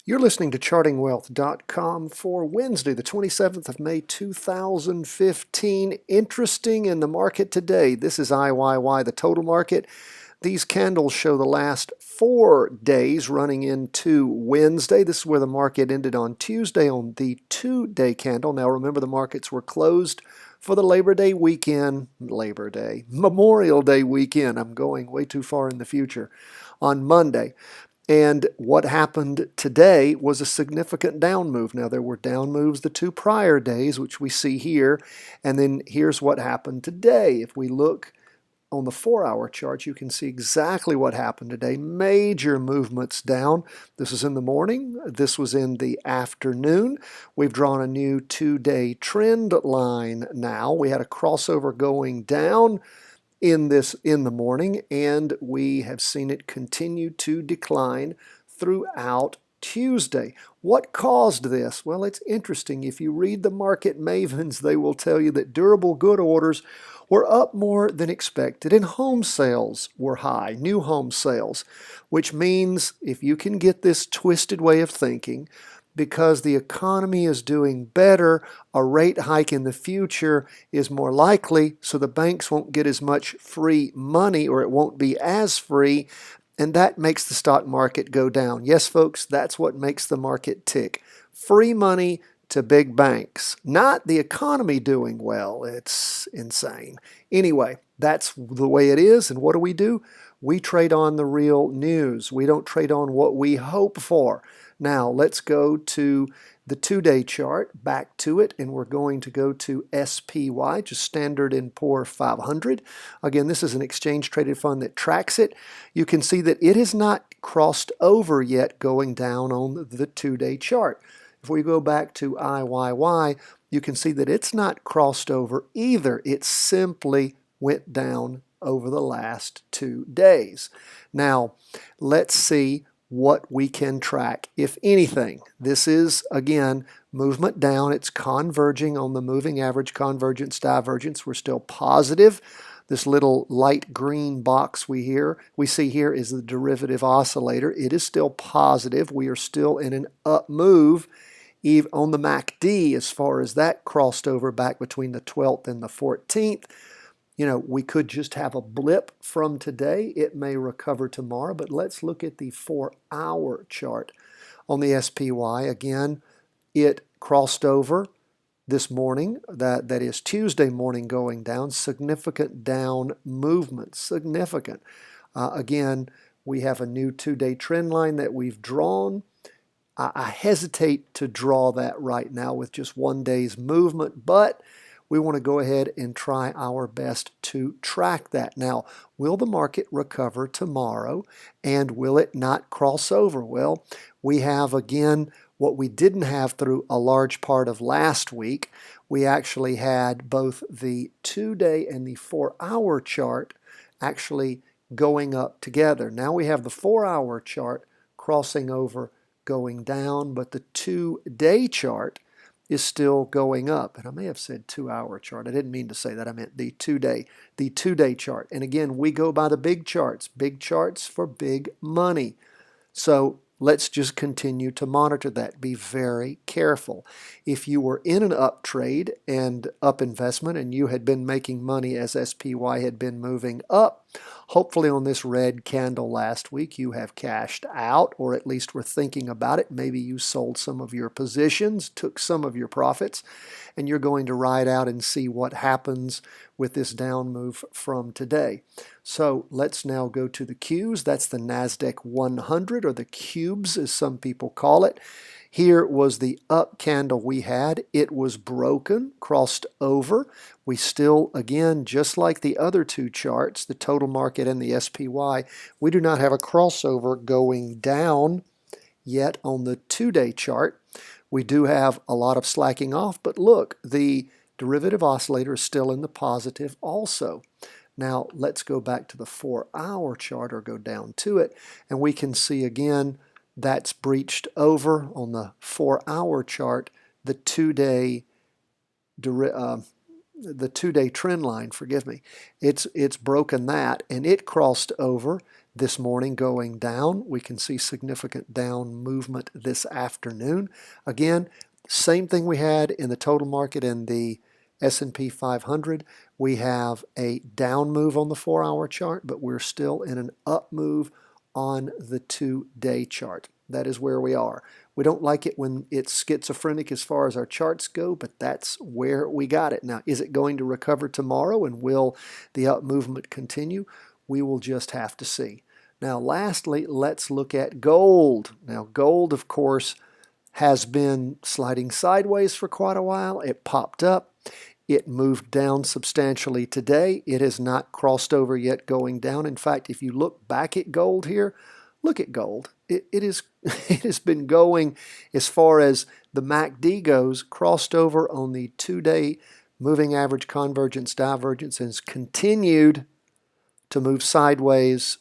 You're listening to chartingwealth.com for Wednesday, the 27th of May, 2015. Interesting in the market today. This is IYY, the total market. These candles show the last 4 days running into Wednesday. This is where the market ended on Tuesday on the 2-day candle. Now remember, the markets were closed for the Memorial Day weekend. I'm going way too far in the future. On Monday. And what happened today was a significant down move. Now, there were down moves the 2 prior days, which we see here. And then here's what happened today. If we look on the 4-hour chart, you can see exactly what happened today. Major movements down. This is in the morning. This was in the afternoon. We've drawn a new 2-day trend line now. We had a crossover going down in the morning, and we have seen it continue to decline throughout Tuesday. What caused this? Well, it's interesting. If you read the market mavens, they will tell you that durable good orders were up more than expected, and home sales were high, new home sales, which means if you can get this twisted way of thinking, because the economy is doing better, a rate hike in the future is more likely, so the banks won't get as much free money, or it won't be as free, and that makes the stock market go down. Yes, folks, that's what makes the market tick. Free money to big banks, not the economy doing well. It's insane. Anyway, that's the way it is, and what do? We trade on the real news. We don't trade on what we hope for. Now, let's go to the 2-day chart, back to it, and we're going to go to SPY, just Standard & Poor 500. Again, this is an exchange-traded fund that tracks it. You can see that it has not crossed over yet going down on the 2-day chart. If we go back to IYY, you can see that it's not crossed over either. It simply went down over the last 2 days. Now, let's see what we can track, if anything. This is, again, movement down. It's converging on the moving average, convergence, divergence. We're still positive. This little light green box we see here is the derivative oscillator. It is still positive. We are still in an up move on the MACD as far as that crossed over back between the 12th and the 14th. You know, we could just have a blip from today. It may recover tomorrow, but let's look at the 4-hour chart on the SPY. Again, it crossed over this morning, that is Tuesday morning, going down. Significant down movement, significant. Again, we have a new 2-day trend line that we've drawn. I hesitate to draw that right now with just 1 day's movement, but we want to go ahead and try our best to track that. Now, will the market recover tomorrow, and will it not cross over? Well, we have, again, what we didn't have through a large part of last week. We actually had both the 2-day and the 4-hour chart actually going up together. Now we have the 4-hour chart crossing over, going down, but the 2-day chart is still going up. And I may have said 2-hour chart. I didn't mean to say that. I meant the 2-day chart. And again, we go by the big charts for big money. So let's just continue to monitor that. Be very careful. If you were in an up trade and up investment and you had been making money as SPY had been moving up, hopefully on this red candle last week you have cashed out, or at least were thinking about it. Maybe you sold some of your positions, took some of your profits, and you're going to ride out and see what happens with this down move from today. So let's now go to the Qs. That's the NASDAQ 100, or the cubes as some people call it. Here was the up candle we had. It was broken, crossed over. We still, again, just like the other 2 charts, the total market and the SPY, we do not have a crossover going down yet on the 2-day chart. We do have a lot of slacking off, but look, the derivative oscillator is still in the positive also. Now, let's go back to the 4-hour chart, or go down to it, and we can see again that's breached over on the 4-hour chart the 2-day trend line, forgive me. It's broken that, and it crossed over this morning going down. We can see significant down movement this afternoon. Again, same thing we had in the total market and the S&P 500. We have a down move on the 4-hour chart, but we're still in an up move on the 2-day chart. That is where we are. We don't like it when it's schizophrenic as far as our charts go, but that's where we got it. Now, is it going to recover tomorrow, and will the up movement continue? We will just have to see. Now, lastly, let's look at gold. Now, gold, of course, has been sliding sideways for quite a while. It popped up. It moved down substantially today. It has not crossed over yet going down. In fact, if you look back at gold here, look at gold. It has been going as far as the MACD goes, crossed over on the 2-day moving average convergence divergence, and has continued to move sideways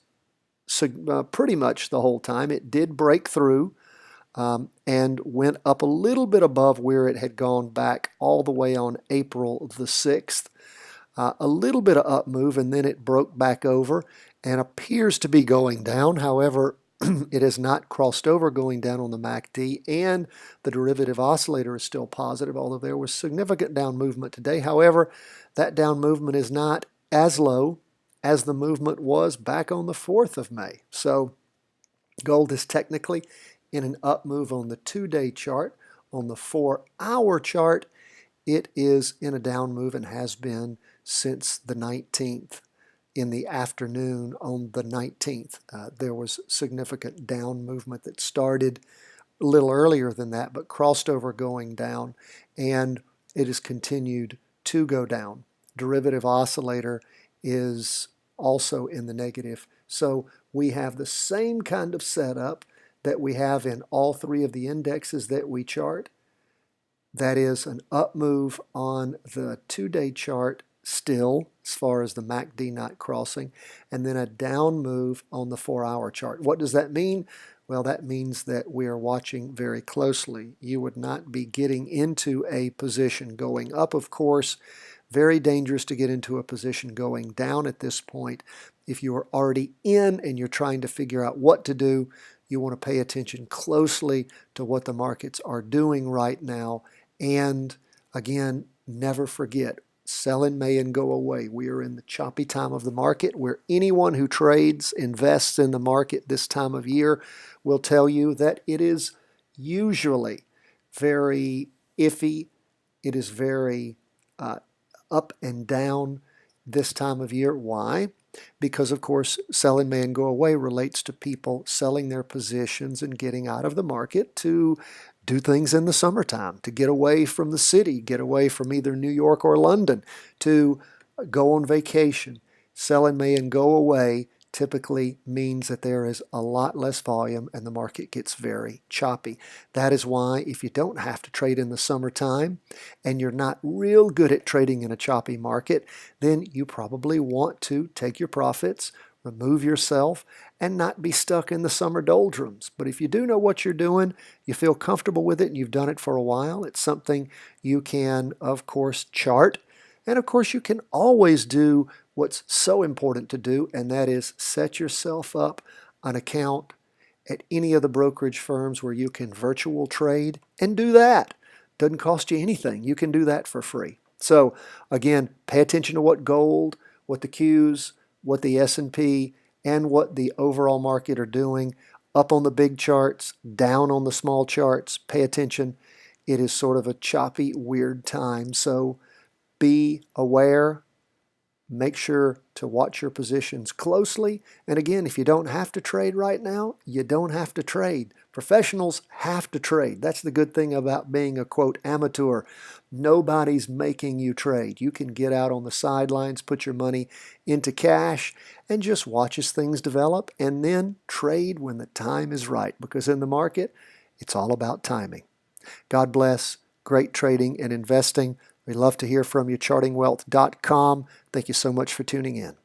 pretty much the whole time. It did break through and went up a little bit above where it had gone back all the way on April the 6th. A little bit of up move, and then it broke back over and appears to be going down. However, it has not crossed over going down on the MACD, and the derivative oscillator is still positive, although there was significant down movement today. However, that down movement is not as low as the movement was back on the 4th of May. So gold is technically in an up move on the 2-day chart. On the 4-hour chart, it is in a down move and has been since the 19th. In the afternoon on the 19th, there was significant down movement that started a little earlier than that, but crossed over going down, and it has continued to go down. Derivative oscillator is also in the negative. So we have the same kind of setup that we have in all three of the indexes that we chart. That is an up move on the 2-day chart still, as far as the MACD not crossing, and then a down move on the 4-hour chart. What does that mean? Well, that means that we are watching very closely. You would not be getting into a position going up, of course. Very dangerous to get into a position going down at this point. If you are already in and you're trying to figure out what to do, you want to pay attention closely to what the markets are doing right now. And again, never forget, sell in May and go away. We are in the choppy time of the market where anyone who trades, invests in the market this time of year will tell you that it is usually very iffy. It is very up and down this time of year. Why? Because, of course, sell in May and go away relates to people selling their positions and getting out of the market to do things in the summertime, to get away from the city, get away from either New York or London, to go on vacation. Sell in May and go away typically means that there is a lot less volume and the market gets very choppy. That is why if you don't have to trade in the summertime and you're not real good at trading in a choppy market, then you probably want to take your profits, remove yourself, and not be stuck in the summer doldrums. But if you do know what you're doing, you feel comfortable with it, and you've done it for a while, it's something you can, of course, chart. And of course, you can always do what's so important to do, and that is set yourself up an account at any of the brokerage firms where you can virtual trade and do that. Doesn't cost you anything. You can do that for free. So again, pay attention to what gold, what the Qs, what the S&P, and what the overall market are doing. Up on the big charts, down on the small charts. Pay attention. It is sort of a choppy, weird time. So be aware. Make sure to watch your positions closely. And again, if you don't have to trade right now, you don't have to trade. Professionals have to trade. That's the good thing about being a, quote, amateur. Nobody's making you trade. You can get out on the sidelines, put your money into cash, and just watch as things develop, and then trade when the time is right. Because in the market, it's all about timing. God bless. Great trading and investing. We'd love to hear from you, chartingwealth.com. Thank you so much for tuning in.